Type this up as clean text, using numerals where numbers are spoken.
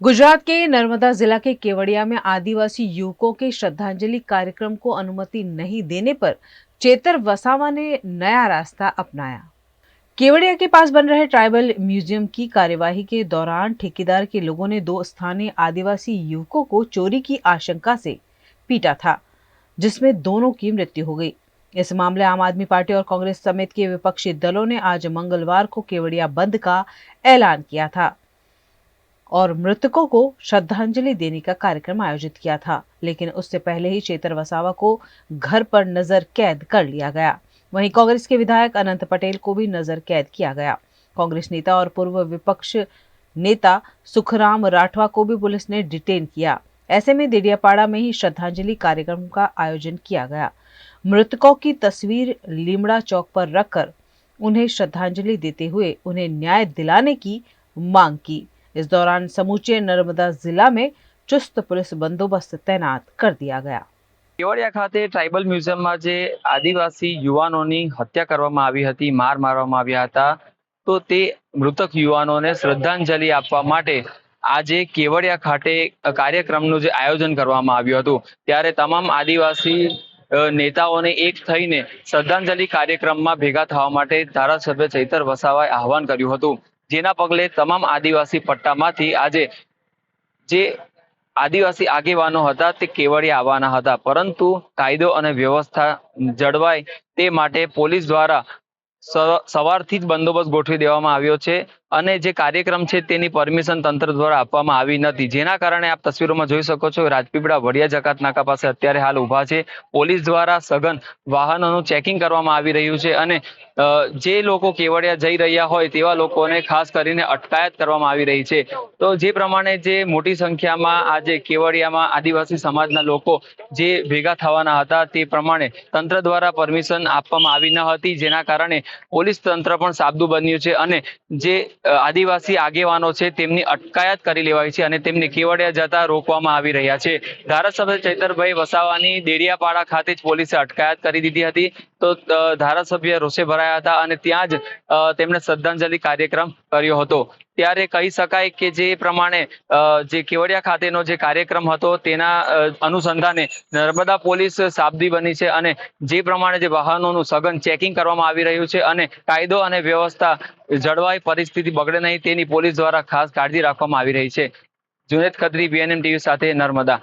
गुजरात के नर्मदा जिला के केवड़िया में आदिवासी युवकों के श्रद्धांजलि कार्यक्रम को अनुमति नहीं देने पर चेतर वसावा ने नया रास्ता अपनाया। केवड़िया के पास बन रहे ट्राइबल म्यूजियम की कार्यवाही के दौरान ठेकेदार के लोगों ने दो स्थानीय आदिवासी युवकों को चोरी की आशंका से पीटा था, जिसमें दोनों की मृत्यु हो गई। इस मामले आम आदमी पार्टी और कांग्रेस समेत के विपक्षी दलों ने आज मंगलवार को केवड़िया बंद का ऐलान किया था और मृतकों को श्रद्धांजलि देने का कार्यक्रम आयोजित किया था, लेकिन उससे पहले ही चेतर वसावा को घर पर नजर कैद कर लिया गया। वहीं कांग्रेस के विधायक अनंत पटेल को भी नजर कैद किया गया। कांग्रेस नेता और पूर्व विपक्ष नेता सुखराम राठवा को भी पुलिस ने डिटेन किया। ऐसे में देडियापाड़ा में ही श्रद्धांजलि कार्यक्रम का आयोजन किया गया। मृतकों की तस्वीर लीमड़ा चौक पर रखकर उन्हें श्रद्धांजलि देते हुए उन्हें न्याय दिलाने की मांग की। इस दौरान समूचे नर्मदा जिला में चुस्त पुलिस बंदोबस्त तैनात कर दिया गया। केवड़िया खाते ट्राइबल म्यूजियम में जे आदिवासी युवानोनी हत्या करवामां आवी हती, मार मारवामां आव्या हता, तो ते मृतक युवानोने श्रद्धांजलि आपवा माटे આજે કેવડિયા ખાતે કાર્યક્રમનું જે આયોજન કરવામાં આવ્યું હતું, ત્યારે તમામ આદિવાસી નેતાઓને એક થઈને શ્રદ્ધાંજલિ કાર્યક્રમમાં ભેગા થવા માટે ધારાસભ્ય ચૈતર વસાવાએ આહવાન કર્યું હતું, જેના પગલે તમામ આદિવાસી પટ્ટામાંથી આજે જે આદિવાસી આગેવાનો હતા તે કેવડિયા આવવાના હતા, પરંતુ કાયદો અને વ્યવસ્થા જળવાય તે માટે પોલીસ દ્વારા સવારથી જ બંદોબસ્ત ગોઠવી દેવામાં આવ્યો છે અને જે કાર્યક્રમ છે તેની પરમિશન તંત્ર દ્વારા આપવામાં આવી નથી, જેના કારણે આપ તસવીરોમાં જોઈ શકો છો રાજપીપળા વડિયા જકાત નાકા પાસે અત્યારે હાલ ઊભા છે। પોલીસ દ્વારા સઘન વાહનોનું ચેકિંગ કરવામાં આવી રહ્યું છે અને જે લોકો કેવડિયા જઈ રહ્યા હોય તેવા લોકોને ખાસ કરીને અટકાયત કરવામાં આવી રહી છે। તો જે પ્રમાણે જે મોટી સંખ્યામાં આજે કેવડિયામાં આદિવાસી સમાજના લોકો જે ભેગા થવાના હતા તે પ્રમાણે તંત્ર દ્વારા પરમિશન આપવામાં આવી ન હતી, જેના કારણે પોલીસ તંત્ર પણ સાબદું બન્યું છે અને જે આદિવાસી આગેવાનો છે તેમની અટકાયત કરી લેવાઈ છે અને તેમને કેવડિયા જતા રોકવામાં આવી રહ્યા છે। ધારાસભ્ય ચૈતરભાઈ વસાવાની દેડિયાપાડા ખાતે જ પોલીસે અટકાયત કરી દીધી હતી, તો ધારાસભ્ય રોષે ભરાયા હતા અને ત્યાં જ તેમણે શ્રદ્ધાંજલિ કાર્યક્રમ કર્યો હતો। ત્યારે કહી શકાય કે જે પ્રમાણે જે કેવડિયા ખાતેનો જે કાર્યક્રમ હતો તેના અનુસંધાને નર્મદા પોલીસ સાબદી બની છે અને જે પ્રમાણે જે વાહનોનું સઘન ચેકિંગ કરવામાં આવી રહ્યું છે અને કાયદો અને વ્યવસ્થા જળવાય, પરિસ્થિતિ બગડે નહીં તેની પોલીસ દ્વારા ખાસ કાળજી રાખવામાં આવી રહી છે। જુનેદ ખત્રી, BNN ટીવી સાથે, નર્મદા।